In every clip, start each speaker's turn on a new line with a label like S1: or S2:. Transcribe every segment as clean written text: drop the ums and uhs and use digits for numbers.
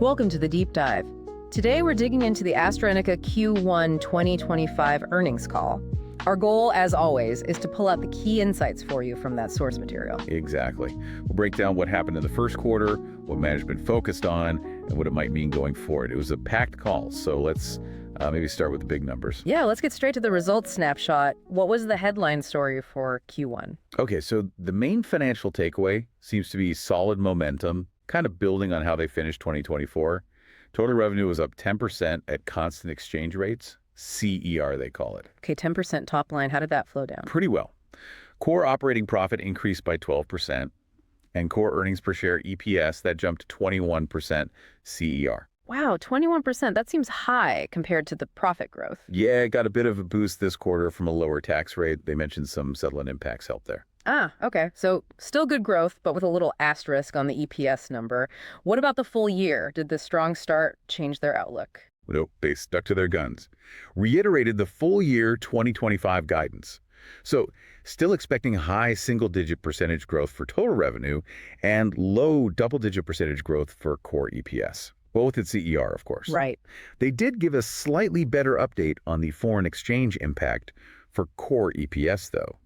S1: Welcome to the Deep Dive. Today we're digging into the AstraZeneca Q1 2025 earnings call. Our goal, as always, is to pull out the key insights for you from that source material.
S2: Exactly. We'll break down what happened in the first quarter, what management focused on, and what it might mean going forward. It was a packed call, so let's maybe start with the big numbers.
S1: Yeah, let's get straight to the results snapshot. What was the headline story for Q1?
S2: Okay, so the main financial takeaway seems to be solid momentum, kind of building on how they finished 2024. Total revenue was up 10% at constant exchange rates, CER they call it.
S1: Okay, 10% top line. How did that flow down?
S2: Pretty well. Core operating profit increased by 12%, and core earnings per share, EPS, that jumped 21% CER.
S1: Wow, 21%. That seems high compared to the profit growth.
S2: Yeah, it got a bit of a boost this quarter from a lower tax rate. They mentioned some settlement impacts helped there.
S1: Ah, okay. So still good growth, but with a little asterisk on the EPS number. What about the full year? Did the strong start change their outlook?
S2: Nope, they stuck to their guns. Reiterated the full year 2025 guidance. So still expecting high single-digit percentage growth for total revenue and low double-digit percentage growth for core EPS. Both at CER, of course.
S1: Right.
S2: They did give a slightly better update on the foreign exchange impact for core EPS, though.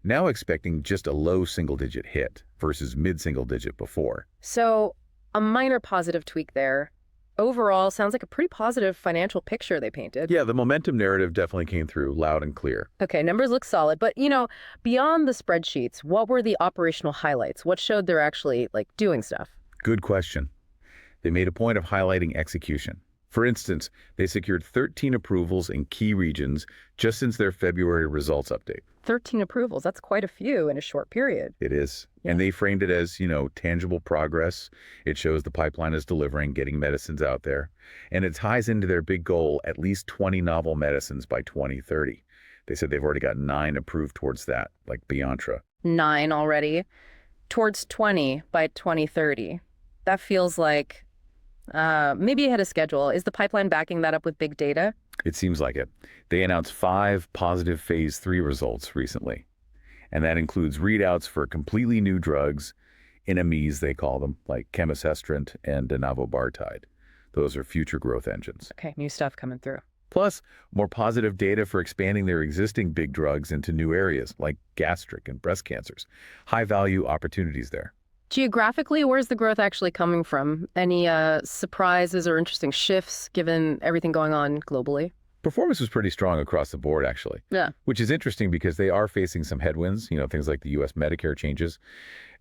S2: Now expecting just a low single-digit hit versus mid-single-digit before.
S1: So a minor positive tweak there. Overall, sounds like a pretty positive financial picture they painted.
S2: Yeah, the momentum narrative definitely came through loud and clear.
S1: Okay, numbers look solid, but beyond the spreadsheets, what were the operational highlights? What showed they're actually doing stuff?
S2: Good question. They made a point of highlighting execution. For instance, they secured 13 approvals in key regions just since their February results update.
S1: 13 approvals, that's quite a few in a short period.
S2: It is.
S1: Yeah.
S2: And they framed it as, tangible progress. It shows the pipeline is delivering, getting medicines out there. And it ties into their big goal, at least 20 novel medicines by 2030. They said they've already got 9 approved towards that, like Bilinta.
S1: 9 already, towards 20 by 2030. That feels like maybe ahead of schedule. Is the pipeline backing that up with big data?
S2: It seems like it. They announced 5 positive phase 3 results recently. And that includes readouts for completely new drugs, NMEs they call them, like camizestrant and enovobartide. Those are future growth engines.
S1: Okay, new stuff coming through.
S2: Plus, more positive data for expanding their existing big drugs into new areas, like gastric and breast cancers. High-value opportunities there.
S1: Geographically, where's the growth actually coming from? Any surprises or interesting shifts given everything going on globally?
S2: Performance was pretty strong across the board, actually.
S1: Yeah.
S2: Which is interesting because they are facing some headwinds, things like the US Medicare changes.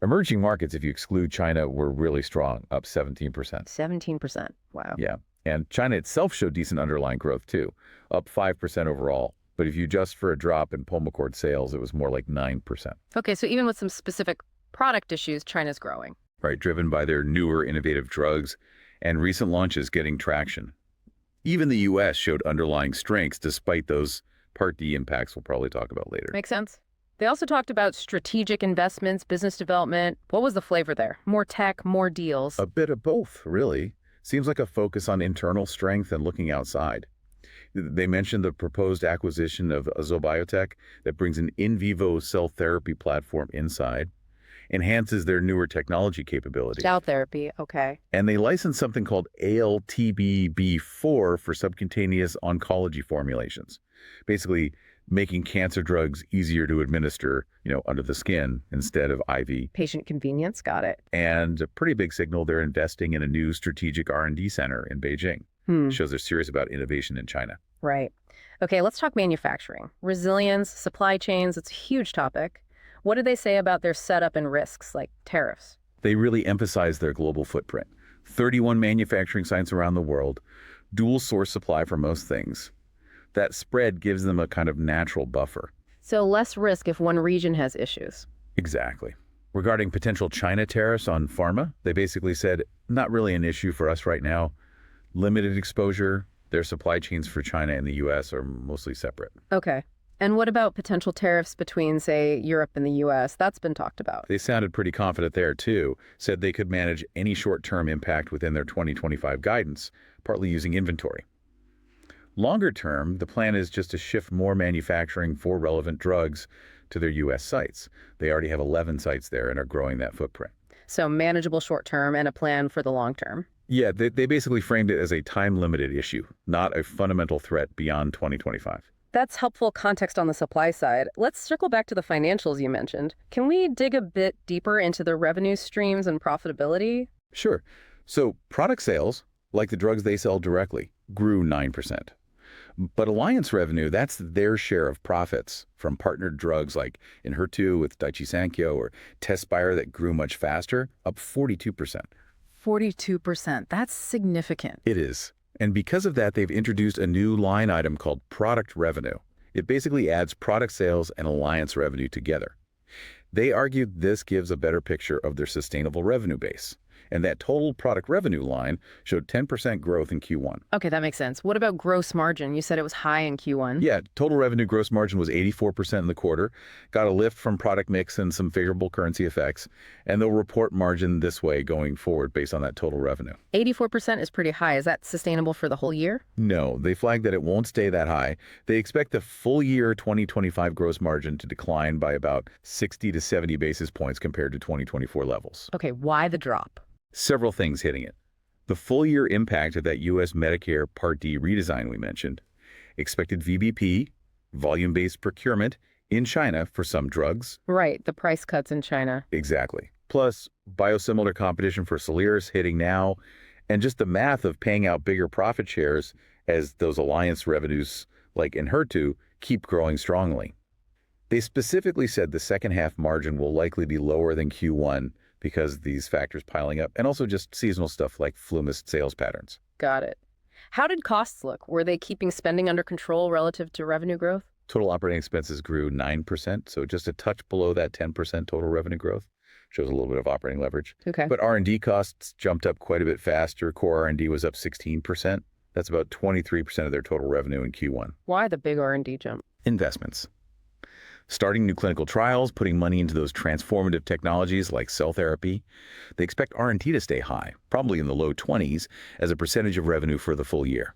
S2: Emerging markets, if you exclude China, were really strong, up 17%.
S1: 17%. Wow.
S2: Yeah. And China itself showed decent underlying growth, too, up 5% overall. But if you adjust for a drop in Pulmicort sales, it was more like 9%.
S1: Okay, so even with some specific product issues, China's growing.
S2: Right, driven by their newer innovative drugs and recent launches getting traction. Even the U.S. showed underlying strengths despite those Part D impacts we'll probably talk about later.
S1: Makes sense. They also talked about strategic investments, business development. What was the flavor there? More tech, more deals?
S2: A bit of both, really. Seems like a focus on internal strength and looking outside. They mentioned the proposed acquisition of AZoBiotech that brings an in vivo cell therapy platform inside, enhances their newer technology capabilities.
S1: Cell therapy, okay.
S2: And they licensed something called ALTBB4 for subcutaneous oncology formulations, basically making cancer drugs easier to administer, under the skin instead of IV.
S1: Patient convenience, got it.
S2: And a pretty big signal they're investing in a new strategic R&D center in Beijing. Shows they're serious about innovation in China.
S1: Right. Okay, let's talk manufacturing. Resilience, supply chains, it's a huge topic. What did they say about their setup and risks, like tariffs?
S2: They really emphasize their global footprint. 31 manufacturing sites around the world, dual source supply for most things. That spread gives them a kind of natural buffer.
S1: So less risk if one region has issues.
S2: Exactly. Regarding potential China tariffs on pharma, they basically said, not really an issue for us right now. Limited exposure. Their supply chains for China and the U.S. are mostly separate.
S1: Okay. And what about potential tariffs between, say, Europe and the U.S.? That's been talked about.
S2: They sounded pretty confident there, too. Said they could manage any short-term impact within their 2025 guidance, partly using inventory. Longer term, the plan is just to shift more manufacturing for relevant drugs to their U.S. sites. They already have 11 sites there and are growing that footprint.
S1: So manageable short term and a plan for the long term.
S2: Yeah, they basically framed it as a time-limited issue, not a fundamental threat beyond 2025.
S1: That's helpful context on the supply side. Let's circle back to the financials you mentioned. Can we dig a bit deeper into the revenue streams and profitability?
S2: Sure. So product sales, like the drugs they sell directly, grew 9%. But alliance revenue, that's their share of profits from partnered drugs like Enhertu with Daiichi Sankyo or Tezspire that grew much faster, up 42%.
S1: 42%. That's significant.
S2: It is. And because of that, they've introduced a new line item called product revenue. It basically adds product sales and alliance revenue together. They argued this gives a better picture of their sustainable revenue base. And that total product revenue line showed 10% growth in Q1.
S1: Okay, that makes sense. What about gross margin? You said it was high in Q1.
S2: Yeah, total revenue gross margin was 84% in the quarter, got a lift from product mix and some favorable currency effects, and they'll report margin this way going forward based on that total revenue.
S1: 84% is pretty high. Is that sustainable for the whole year?
S2: No, they flagged that it won't stay that high. They expect the full year 2025 gross margin to decline by about 60 to 70 basis points compared to 2024 levels.
S1: Okay, why the drop?
S2: Several things hitting it. The full year impact of that US Medicare Part D redesign we mentioned, expected VBP, volume-based procurement in China for some drugs.
S1: Right, the price cuts in China.
S2: Exactly. Plus, biosimilar competition for Soliris hitting now, and just the math of paying out bigger profit shares as those alliance revenues like Enhertu keep growing strongly. They specifically said the second half margin will likely be lower than Q1 because of these factors piling up, and also just seasonal stuff like flu-mist sales patterns.
S1: Got it. How did costs look? Were they keeping spending under control relative to revenue growth?
S2: Total operating expenses grew 9%, so just a touch below that 10% total revenue growth. Shows a little bit of operating leverage.
S1: Okay.
S2: But R&D costs jumped up quite a bit faster. Core R&D was up 16%. That's about 23% of their total revenue in Q1.
S1: Why the big R&D jump?
S2: Investments. Starting new clinical trials, putting money into those transformative technologies like cell therapy. They expect R&D to stay high, probably in the low 20s, as a percentage of revenue for the full year.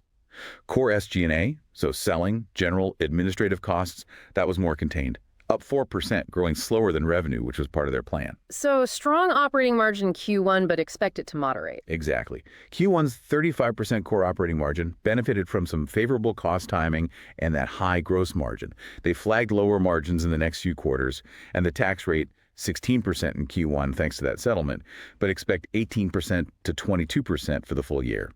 S2: Core SG&A, so selling, general, administrative costs, that was more contained, up 4%, growing slower than revenue, which was part of their plan.
S1: So strong operating margin Q1, but expect it to moderate.
S2: Exactly. Q1's 35% core operating margin benefited from some favorable cost timing and that high gross margin. They flagged lower margins in the next few quarters, and the tax rate 16% in Q1 thanks to that settlement, but expect 18% to 22% for the full year.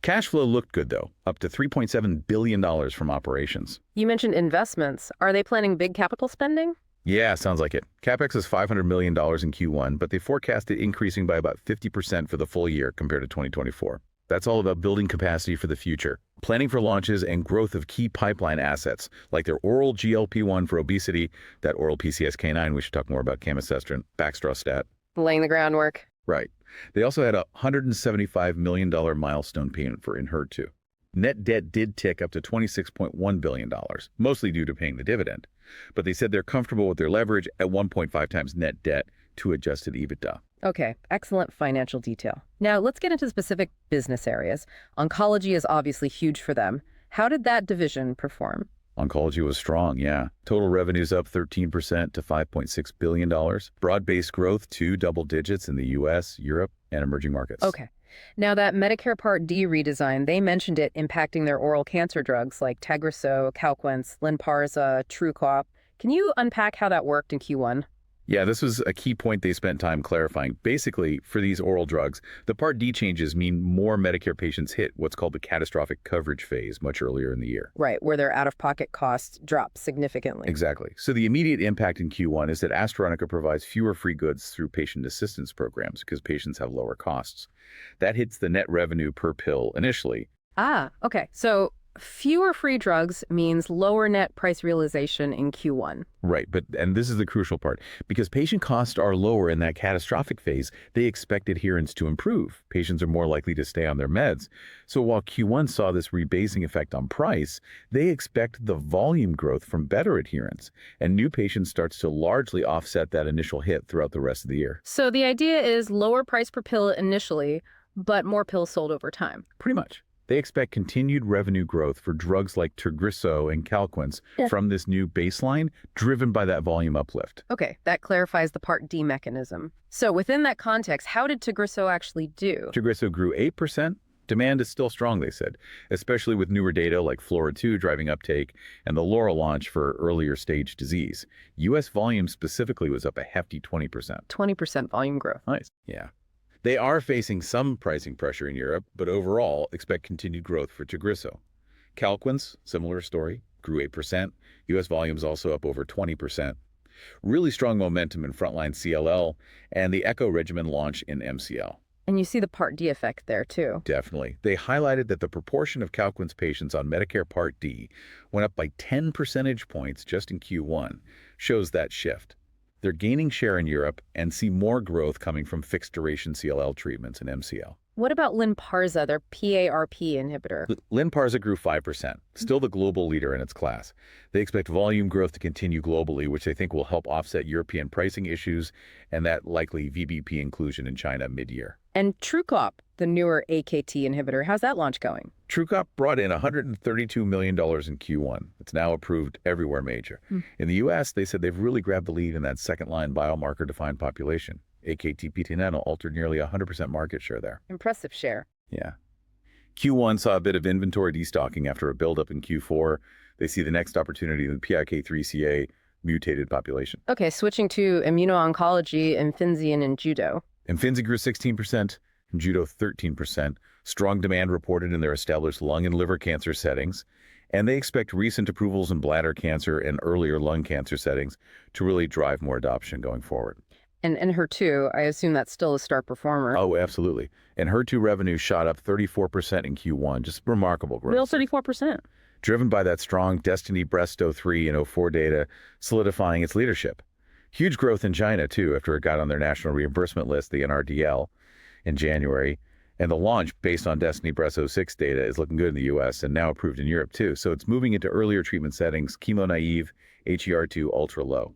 S2: Cash flow looked good, though, up to $3.7 billion from operations.
S1: You mentioned investments. Are they planning big capital spending?
S2: Yeah, sounds like it. CapEx is $500 million in Q1, but they forecast it increasing by about 50% for the full year compared to 2024. That's all about building capacity for the future, planning for launches and growth of key pipeline assets, like their oral GLP-1 for obesity, that oral PCSK9, we should talk more about camizestrant, baxdrostat.
S1: Laying the groundwork.
S2: Right. They also had a $175 million milestone payment for Enhertu. Net debt did tick up to $26.1 billion, mostly due to paying the dividend. But they said they're comfortable with their leverage at 1.5 times net debt to adjusted EBITDA.
S1: Okay, excellent financial detail. Now let's get into specific business areas. Oncology is obviously huge for them. How did that division perform?
S2: Oncology was strong, yeah. Total revenues up 13% to $5.6 billion. Broad-based growth to double digits in the US, Europe, and emerging markets.
S1: Okay. Now that Medicare Part D redesign, they mentioned it impacting their oral cancer drugs like Tagrisso, Calquence, Lynparza, Truqap. Can you unpack how that worked in Q1?
S2: Yeah, this was a key point they spent time clarifying. Basically, for these oral drugs, the Part D changes mean more Medicare patients hit what's called the catastrophic coverage phase much earlier in the year.
S1: Right, where their out-of-pocket costs drop significantly.
S2: Exactly. So the immediate impact in Q1 is that AstraZeneca provides fewer free goods through patient assistance programs because patients have lower costs. That hits the net revenue per pill initially.
S1: Ah, okay. So fewer free drugs means lower net price realization in Q1.
S2: Right, and this is the crucial part. Because patient costs are lower in that catastrophic phase, they expect adherence to improve. Patients are more likely to stay on their meds. So while Q1 saw this rebasing effect on price, they expect the volume growth from better adherence, and new patients starts to largely offset that initial hit throughout the rest of the year.
S1: So the idea is lower price per pill initially, but more pills sold over time.
S2: Pretty much. They expect continued revenue growth for drugs like Tagrisso and Calquence from this new baseline, driven by that volume uplift.
S1: Okay, that clarifies the Part D mechanism. So within that context, how did Tagrisso actually do?
S2: Tagrisso grew 8%. Demand is still strong, they said, especially with newer data like FLORA2 driving uptake and the LAURA launch for earlier stage disease. U.S. volume specifically was up a hefty 20%.
S1: 20% volume growth.
S2: Nice. Yeah. They are facing some pricing pressure in Europe, but overall expect continued growth for Tagrisso. Calquence, similar story, grew 8%. U.S. volumes also up over 20%. Really strong momentum in frontline CLL and the ECHO regimen launch in MCL.
S1: And you see the Part D effect there, too.
S2: Definitely. They highlighted that the proportion of Calquence patients on Medicare Part D went up by 10 percentage points just in Q1, shows that shift. They're gaining share in Europe and see more growth coming from fixed-duration CLL treatments in MCL.
S1: What about Lynparza, their PARP inhibitor?
S2: Lynparza grew 5%, still the global leader in its class. They expect volume growth to continue globally, which they think will help offset European pricing issues and that likely VBP inclusion in China mid-year.
S1: And Trucop, the newer AKT inhibitor, how's that launch going?
S2: Trucop brought in $132 million in Q1. It's now approved everywhere major. In the U.S., they said they've really grabbed the lead in that second-line biomarker-defined population. AKT-PTN altered nearly 100% market share there.
S1: Impressive share.
S2: Yeah. Q1 saw a bit of inventory destocking after a buildup in Q4. They see the next opportunity in the PIK3CA mutated population.
S1: Okay, switching to immuno-oncology, Imfinzi and Judo.
S2: Imfinzi grew 16%, and Judo 13%. Strong demand reported in their established lung and liver cancer settings. And they expect recent approvals in bladder cancer and earlier lung cancer settings to really drive more adoption going forward.
S1: And Enhertu, I assume that's still a star performer.
S2: Oh, absolutely. And Enhertu revenue shot up 34% in Q1, just remarkable growth.
S1: Real 34%.
S2: Driven by that strong DESTINY-Breast03 and 04 data, solidifying its leadership. Huge growth in China, too, after it got on their national reimbursement list, the NRDL, in January. And the launch, based on DESTINY-Breast06 data, is looking good in the U.S. and now approved in Europe, too. So it's moving into earlier treatment settings, chemo-naive, HER2 ultra-low.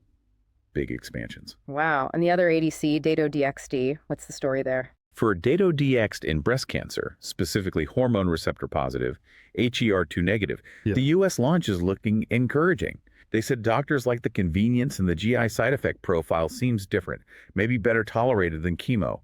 S2: Big expansions.
S1: Wow. And the other ADC, Dato-DXd, what's the story there?
S2: For Dato-DXd in breast cancer, specifically hormone receptor positive, HER2 negative, the U.S. launch is looking encouraging. They said doctors like the convenience and the GI side effect profile seems different, maybe better tolerated than chemo.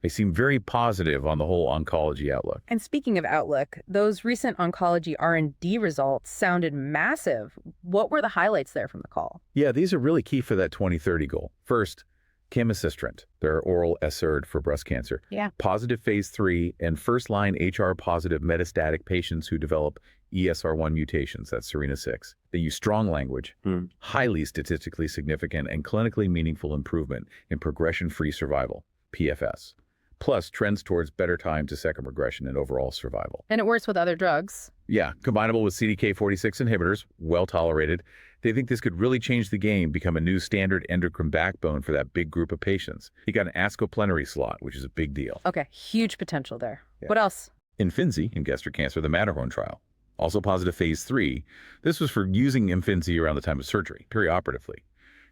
S2: They seem very positive on the whole oncology outlook.
S1: And speaking of outlook, those recent oncology R&D results sounded massive. What were the highlights there from the call?
S2: Yeah, these are really key for that 2030 goal. First, camizestrant, their oral SERD for breast cancer. Positive phase 3 and first-line HR-positive metastatic patients who develop ESR1 mutations, that's Serena-6. They use strong language, highly statistically significant and clinically meaningful improvement in progression-free survival, PFS. Plus trends towards better time to second progression and overall survival.
S1: And it works with other drugs.
S2: Yeah, combinable with CDK46 inhibitors, well tolerated. They think this could really change the game, become a new standard endocrine backbone for that big group of patients. He got an ASCO plenary slot, which is a big deal.
S1: Okay, huge potential there. Yeah. What else?
S2: Imfinzi in gastric cancer, the Matterhorn trial. Also positive phase 3. This was for using Imfinzi around the time of surgery, perioperatively.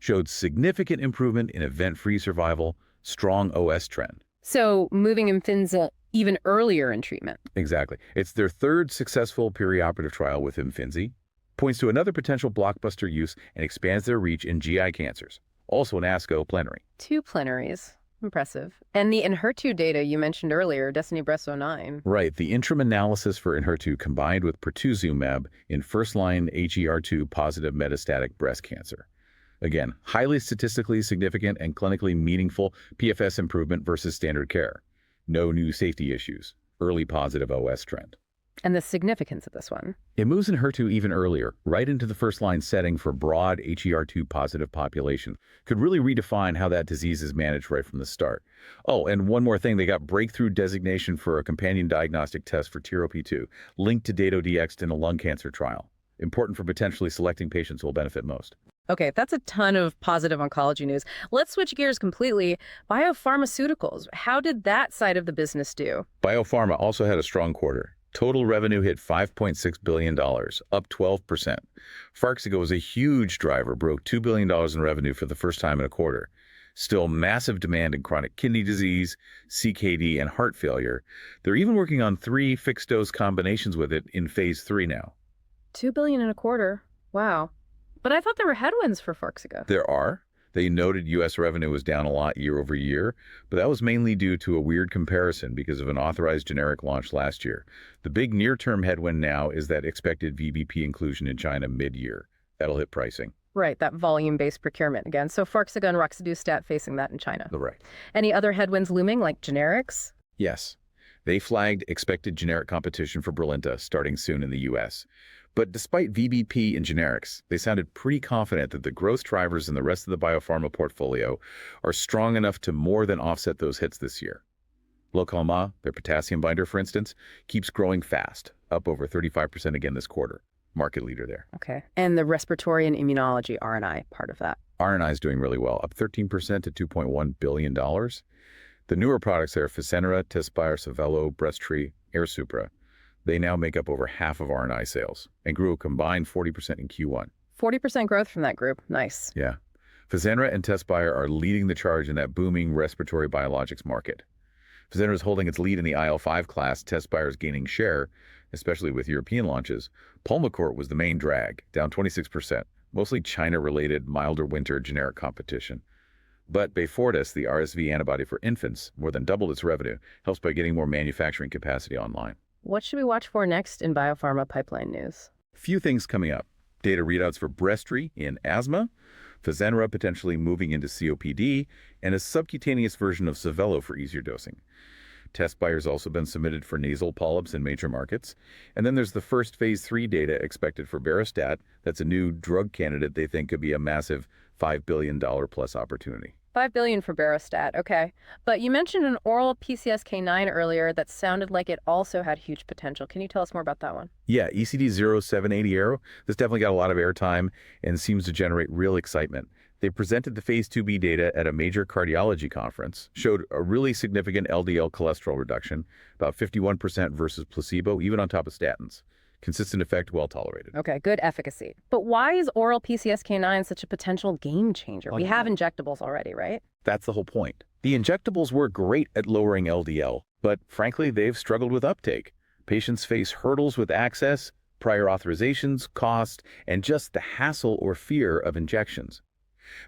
S2: Showed significant improvement in event-free survival, strong OS trend.
S1: So moving Imfinzi even earlier in treatment.
S2: Exactly. It's their third successful perioperative trial with Imfinzi, points to another potential blockbuster use and expands their reach in GI cancers. Also an ASCO plenary.
S1: 2 plenaries. Impressive. And the Enhertu data you mentioned earlier, DESTINY-Breast09.
S2: Right. The interim analysis for Enhertu combined with pertuzumab in first-line HER2 positive metastatic breast cancer. Again, highly statistically significant and clinically meaningful PFS improvement versus standard care. No new safety issues. Early positive OS trend.
S1: And the significance of this one?
S2: It moves Enhertu even earlier, right into the first-line setting for broad HER2 positive population. Could really redefine how that disease is managed right from the start. Oh, and one more thing, they got breakthrough designation for a companion diagnostic test for TROP2, linked to Dato-DXd in a lung cancer trial. Important for potentially selecting patients who will benefit most.
S1: Okay, that's a ton of positive oncology news. Let's switch gears completely. Biopharmaceuticals, how did that side of the business do?
S2: Biopharma also had a strong quarter. Total revenue hit $5.6 billion, up 12%. Farxiga was a huge driver, broke $2 billion in revenue for the first time in a quarter. Still massive demand in chronic kidney disease, CKD, and heart failure. They're even working on 3 fixed-dose combinations with it in phase 3 now.
S1: $2 billion in a quarter. Wow. But I thought there were headwinds for Farxiga.
S2: There are. They noted U.S. revenue was down a lot year over year, but that was mainly due to a weird comparison because of an authorized generic launch last year. The big near-term headwind now is that expected VBP inclusion in China mid-year. That'll hit pricing.
S1: Right, that volume-based procurement again. So Farxiga and roxadustat facing that in China.
S2: Right.
S1: Any other headwinds looming, like generics?
S2: Yes. They flagged expected generic competition for Brilinta starting soon in the U.S. But despite VBP and generics, they sounded pretty confident that the growth drivers in the rest of the biopharma portfolio are strong enough to more than offset those hits this year. Ultomiris, their potassium binder, for instance, keeps growing fast, up over 35% again this quarter. Market leader there.
S1: Okay. And the respiratory and immunology R&I part of that?
S2: R&I is doing really well, up 13% to $2.1 billion. The newer products there, Fesana, Tessyker, Savelo, Breztri, Airsupra, they now make up over half of R&I sales and grew a combined 40% in Q1.
S1: 40% growth from that group. Nice.
S2: Yeah. Fesana and Tessyker are leading the charge in that booming respiratory biologics market. Fesana is holding its lead in the IL-5 class. Tessyker is gaining share, especially with European launches. Pulmicort was the main drag, down 26%, mostly China-related milder winter generic competition. But Beyfortus, the RSV antibody for infants, more than doubled its revenue, helps by getting more manufacturing capacity online.
S1: What should we watch for next in biopharma pipeline news?
S2: Few things coming up. Data readouts for Breztri in asthma, Fesana potentially moving into COPD, and a subcutaneous version of Savelo for easier dosing. Tessyker has also been submitted for nasal polyps in major markets. And then there's the first phase 3 data expected for Beristat. That's a new drug candidate they think could be a massive $5 billion plus opportunity.
S1: $5 billion for Beristat, okay. But you mentioned an oral PCSK9 earlier that sounded like it also had huge potential. Can you tell us more about that one?
S2: Yeah, ECD0780 Arrow. This definitely got a lot of airtime and seems to generate real excitement. They presented the phase 2b data at a major cardiology conference, showed a really significant LDL cholesterol reduction, about 51% versus placebo, even on top of statins. Consistent effect, well tolerated.
S1: Okay, good efficacy. But why is oral PCSK9 such a potential game changer? We have injectables already, right?
S2: That's the whole point. The injectables were great at lowering LDL, but frankly, they've struggled with uptake. Patients face hurdles with access, prior authorizations, cost, and just the hassle or fear of injections.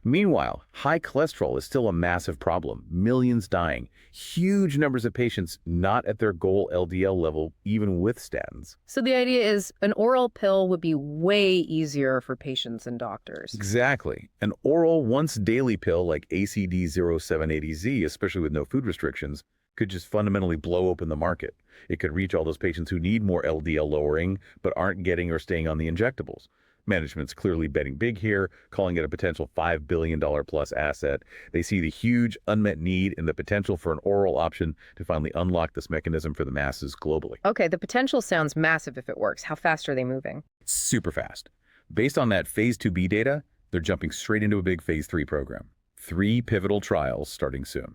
S2: Meanwhile, high cholesterol is still a massive problem, millions dying, huge numbers of patients not at their goal LDL level, even with statins.
S1: So the idea is an oral pill would be way easier for patients and doctors.
S2: Exactly. An oral once-daily pill like ACD0780Z, especially with no food restrictions, could just fundamentally blow open the market. It could reach all those patients who need more LDL lowering but aren't getting or staying on the injectables. Management's clearly betting big here, calling it a potential $5 billion plus asset. They see the huge unmet need and the potential for an oral option to finally unlock this mechanism for the masses globally.
S1: Okay, the potential sounds massive if it works. How fast are they moving?
S2: Super fast. Based on that phase 2b data, they're jumping straight into a big phase 3 program. 3 pivotal trials starting soon.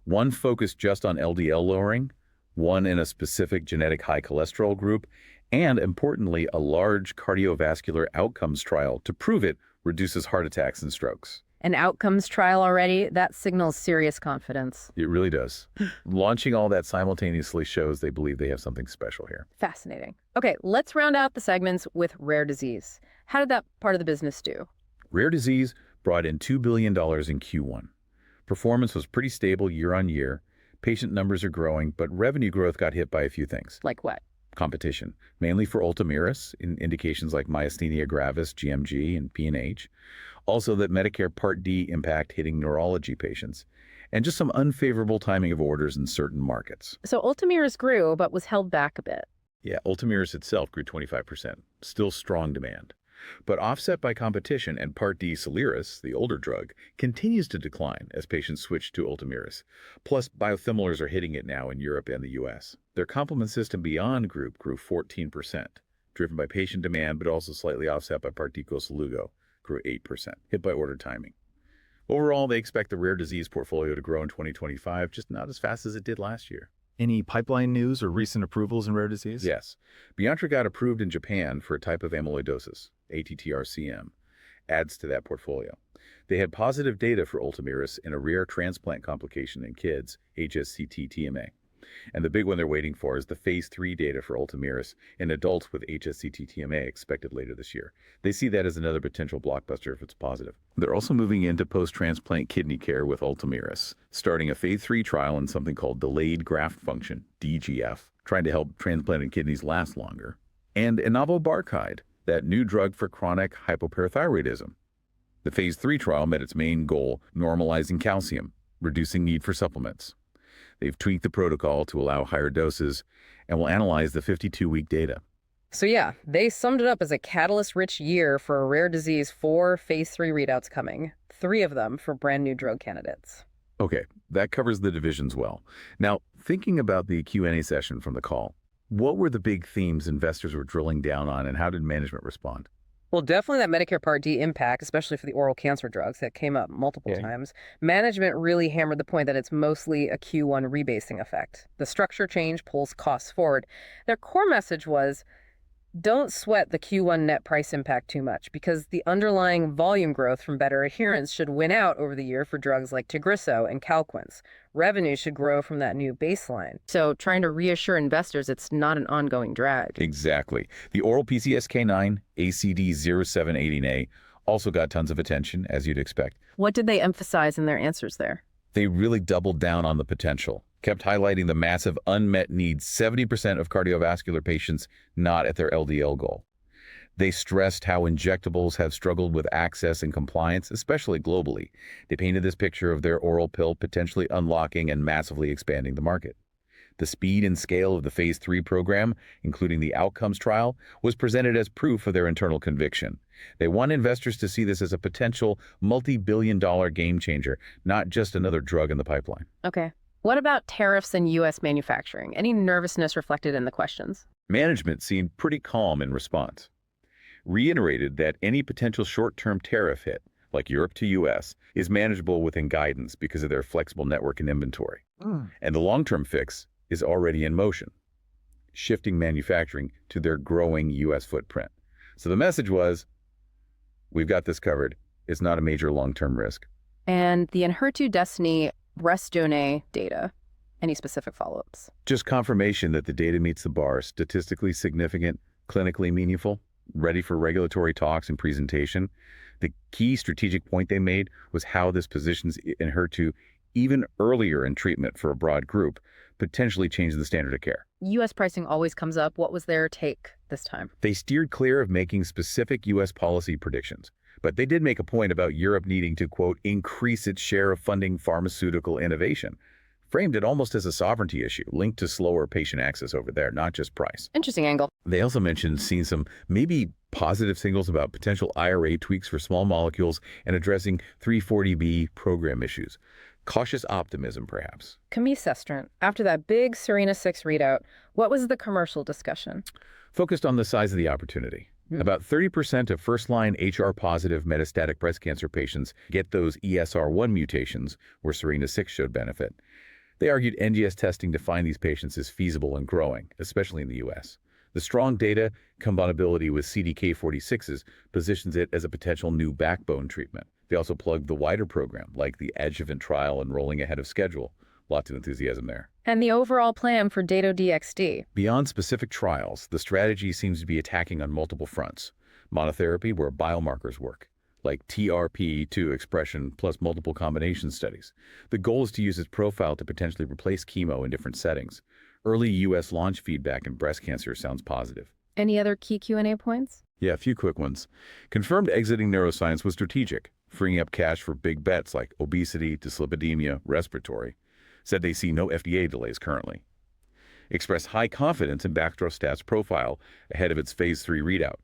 S2: One focused just on LDL lowering, one in a specific genetic high cholesterol group, and importantly, a large cardiovascular outcomes trial to prove it reduces heart attacks and strokes.
S1: An outcomes trial already? That signals serious confidence.
S2: It really does. Launching all that simultaneously shows they believe they have something special here.
S1: Fascinating. Okay, let's round out the segments with rare disease. How did that part of the business do?
S2: Rare disease brought in $2 billion in Q1. Performance was pretty stable year on year. Patient numbers are growing, but revenue growth got hit by a few things.
S1: Like what?
S2: Competition, mainly for Ultomiris in indications like myasthenia gravis, GMG, and PNH. Also that Medicare Part D impact hitting neurology patients, and just some unfavorable timing of orders in certain markets.
S1: So Ultomiris grew, but was held back a bit.
S2: Yeah, Ultomiris itself grew 25%, still strong demand. But offset by competition, and Part D Soliris, the older drug, continues to decline as patients switch to Ultomiris. Plus, biosimilars are hitting it now in Europe and the US. Their complement system beyond group grew 14%, driven by patient demand, but also slightly offset by Part D Koselugo, grew 8%, hit by order timing. Overall, they expect the rare disease portfolio to grow in 2025, just not as fast as it did last year.
S3: Any pipeline news or recent approvals in rare disease?
S2: Yes. Biopharma got approved in Japan for a type of amyloidosis, ATTR-CM, adds to that portfolio. They had positive data for Ultomiris in a rare transplant complication in kids, HSCT-TMA. And the big one they're waiting for is the phase 3 data for Ultomiris in adults with HSCT-TMA expected later this year. They see that as another potential blockbuster if it's positive. They're also moving into post-transplant kidney care with Ultomiris, starting a phase 3 trial in something called delayed graft function, DGF, trying to help transplanted kidneys last longer. And AZoBiotech, that new drug for chronic hypoparathyroidism. The phase 3 trial met its main goal, normalizing calcium, reducing need for supplements. They've tweaked the protocol to allow higher doses and will analyze the 52-week data.
S1: So yeah, they summed it up as a catalyst-rich year for a rare disease, 4 phase 3 readouts coming, 3 of them for brand new drug candidates.
S2: Okay, that covers the divisions well. Now, thinking about the Q&A session from the call, what were the big themes investors were drilling down on and how did management respond?
S1: Well, definitely that Medicare Part D impact, especially for the oral cancer drugs that came up multiple times. Management really hammered the point that it's mostly a Q1 rebasing effect. The structure change pulls costs forward. Their core message was, don't sweat the Q1 net price impact too much because the underlying volume growth from better adherence should win out over the year for drugs like Tagrisso and Calquence. Revenue should grow from that new baseline. So trying to reassure investors it's not an ongoing drag.
S2: Exactly. The oral PCSK9, ACD0718A, also got tons of attention, as you'd expect.
S1: What did they emphasize in their answers there?
S2: They really doubled down on the potential, kept highlighting the massive unmet needs, 70% of cardiovascular patients not at their LDL goal. They stressed how injectables have struggled with access and compliance, especially globally. They painted this picture of their oral pill potentially unlocking and massively expanding the market. The speed and scale of the phase 3 program, including the outcomes trial, was presented as proof of their internal conviction. They want investors to see this as a potential multi-billion-dollar game changer, not just another drug in the pipeline.
S1: Okay. What about tariffs and U.S. manufacturing? Any nervousness reflected in the questions?
S2: Management seemed pretty calm in response. Reiterated that any potential short-term tariff hit, like Europe to U.S., is manageable within guidance because of their flexible network and inventory. And the long-term fix is already in motion, shifting manufacturing to their growing U.S. footprint. So the message was, we've got this covered. It's not a major long-term risk.
S1: And the Enhertu Destiny breast donor data, any specific follow-ups?
S2: Just confirmation that the data meets the bar, statistically significant, clinically meaningful, ready for regulatory talks and presentation. The key strategic point they made was how this positions Enhertu even earlier in treatment for a broad group, potentially changing the standard of care.
S1: U.S. pricing always comes up. What was their take this time?
S2: They steered clear of making specific U.S. policy predictions, but they did make a point about Europe needing to, quote, increase its share of funding pharmaceutical innovation. Framed it almost as a sovereignty issue, linked to slower patient access over there, not just price.
S1: Interesting angle.
S2: They also mentioned seeing some maybe positive signals about potential IRA tweaks for small molecules and addressing 340B program issues. Cautious optimism, perhaps.
S1: Camisestrant, after that big Serena-6 readout, what was the commercial discussion?
S2: Focused on the size of the opportunity. About 30% of first-line HR-positive metastatic breast cancer patients get those ESR1 mutations where Serena-6 showed benefit. They argued NGS testing to find these patients is feasible and growing, especially in the U.S. The strong data combinability with CDK4/6s positions it as a potential new backbone treatment. They also plugged the wider program, like the adjuvant trial enrolling ahead of schedule. Lots of enthusiasm there.
S1: And the overall plan for Dato-DXd?
S2: Beyond specific trials, the strategy seems to be attacking on multiple fronts. Monotherapy, where biomarkers work, like TRP2 expression plus multiple combination studies. The goal is to use its profile to potentially replace chemo in different settings. Early U.S. launch feedback in breast cancer sounds positive.
S1: Any other key Q&A points?
S2: Yeah, a few quick ones. Confirmed exiting neuroscience was strategic, freeing up cash for big bets like obesity, dyslipidemia, respiratory. Said they see no FDA delays currently. Expressed high confidence in Baxdrostat's profile ahead of its phase 3 readout.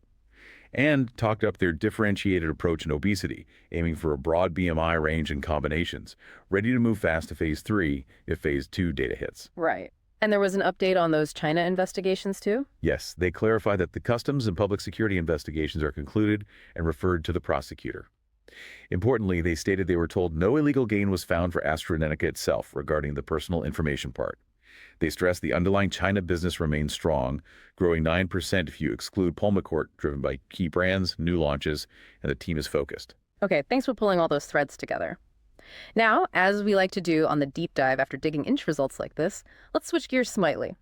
S2: And talked up their differentiated approach in obesity, aiming for a broad BMI range and combinations, ready to move fast to phase 3 if phase 2 data hits.
S1: Right. And there was an update on those China investigations too?
S2: Yes, they clarified that the customs and public security investigations are concluded and referred to the prosecutor. Importantly, they stated they were told no illegal gain was found for AstraZeneca itself regarding the personal information part. They stressed the underlying China business remains strong, growing 9% if you exclude Pulmicort, driven by key brands, new launches, and the team is focused.
S1: Okay, thanks for pulling all those threads together. Now, as we like to do on the deep dive after digging into results like this, let's switch gears slightly.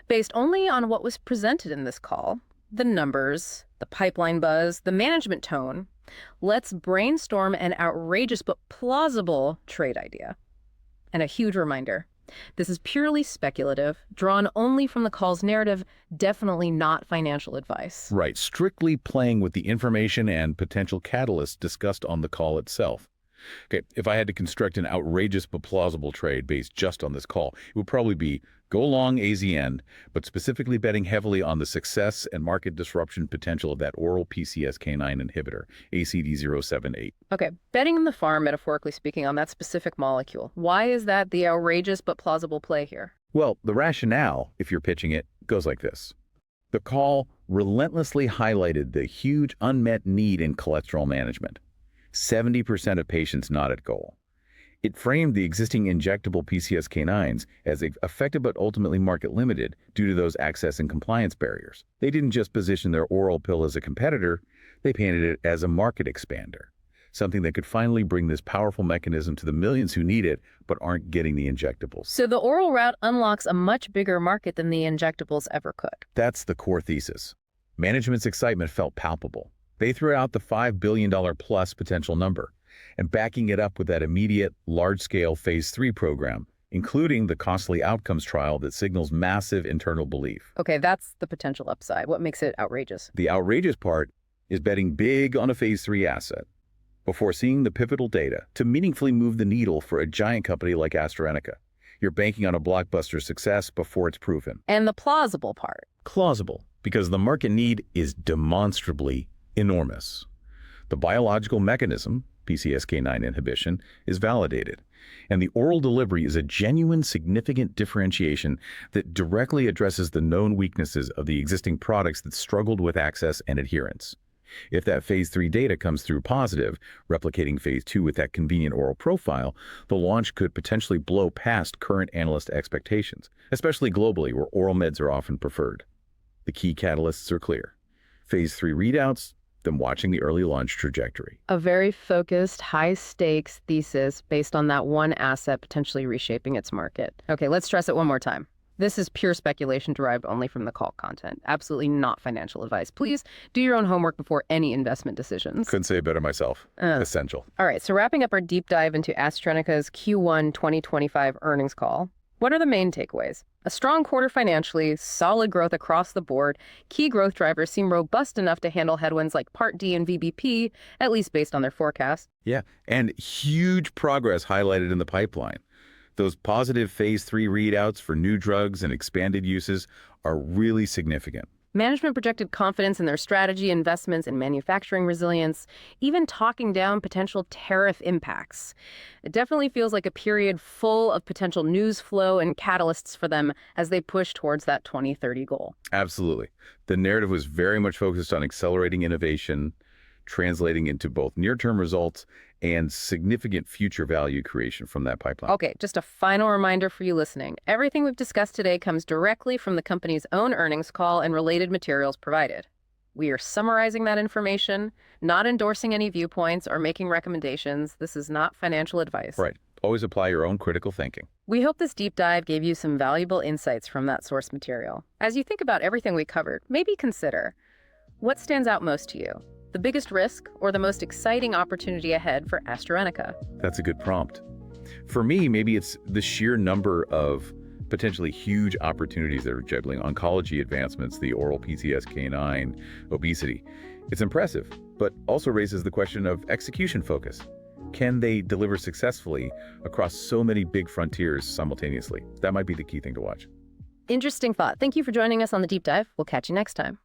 S1: Based only on what was presented in this call, the numbers, the pipeline buzz, the management tone, let's brainstorm an outrageous but plausible trade idea. And a huge reminder, this is purely speculative, drawn only from the call's narrative, definitely not financial advice.
S2: Right, strictly playing with the information and potential catalysts discussed on the call itself. Okay, if I had to construct an outrageous but plausible trade based just on this call, it would probably be go long AZN, but specifically betting heavily on the success and market disruption potential of that oral PCSK9 inhibitor, ACD078.
S1: Okay, betting on the farm, metaphorically speaking, on that specific molecule. Why is that the outrageous but plausible play here?
S2: Well, the rationale, if you're pitching it, goes like this. The call relentlessly highlighted the huge unmet need in cholesterol management. 70% of patients not at goal. It framed the existing injectable PCSK9s as effective but ultimately market limited due to those access and compliance barriers. They didn't just position their oral pill as a competitor, they painted it as a market expander, something that could finally bring this powerful mechanism to the millions who need it but aren't getting the injectables.
S1: So the oral route unlocks a much bigger market than the injectables ever could.
S2: That's the core thesis. Management's excitement felt palpable. They threw out the $5 billion plus potential number, and backing it up with that immediate, large-scale Phase 3 program, including the costly outcomes trial that signals massive internal belief.
S1: Okay, that's the potential upside. What makes it outrageous?
S2: The outrageous part is betting big on a Phase 3 asset before seeing the pivotal data to meaningfully move the needle for a giant company like AstraZeneca. You're banking on a blockbuster success before it's proven.
S1: And the plausible part?
S2: Plausible, because the market need is demonstrably enormous. The biological mechanism, PCSK9 inhibition, is validated, and the oral delivery is a genuine, significant differentiation that directly addresses the known weaknesses of the existing products that struggled with access and adherence. If that Phase 3 data comes through positive, replicating Phase 2 with that convenient oral profile, the launch could potentially blow past current analyst expectations, especially globally where oral meds are often preferred. The key catalysts are clear. Phase 3 readouts, then watching the early launch trajectory.
S1: A very focused, high-stakes thesis based on that one asset potentially reshaping its market. Okay, let's stress it one more time. This is pure speculation derived only from the call content. Absolutely not financial advice. Please do your own homework before any investment decisions.
S2: Couldn't say it better myself. Essential.
S1: All right, so wrapping up our deep dive into AstraZeneca's Q1 2025 earnings call, what are the main takeaways? A strong quarter financially, solid growth across the board, key growth drivers seem robust enough to handle headwinds like Part D and VBP, at least based on their forecast.
S2: Yeah, and huge progress highlighted in the pipeline. Those positive Phase 3 readouts for new drugs and expanded uses are really significant.
S1: Management projected confidence in their strategy, investments in manufacturing resilience, even talking down potential tariff impacts. It definitely feels like a period full of potential news flow and catalysts for them as they push towards that 2030 goal.
S2: Absolutely. The narrative was very much focused on accelerating innovation, translating into both near-term results and significant future value creation from that pipeline.
S1: Okay, just a final reminder for you listening. Everything we've discussed today comes directly from the company's own earnings call and related materials provided. We are summarizing that information, not endorsing any viewpoints or making recommendations. This is not financial advice.
S2: Right. Always apply your own critical thinking.
S1: We hope this deep dive gave you some valuable insights from that source material. As you think about everything we covered, maybe consider, what stands out most to you? The biggest risk or the most exciting opportunity ahead for AstraZeneca?
S2: That's a good prompt. For me, maybe it's the sheer number of potentially huge opportunities that are juggling: oncology advancements, the oral PCSK9, obesity. It's impressive, but also raises the question of execution focus. Can they deliver successfully across so many big frontiers simultaneously? That might be the key thing to watch.
S1: Interesting thought. Thank you for joining us on the deep dive. We'll catch you next time.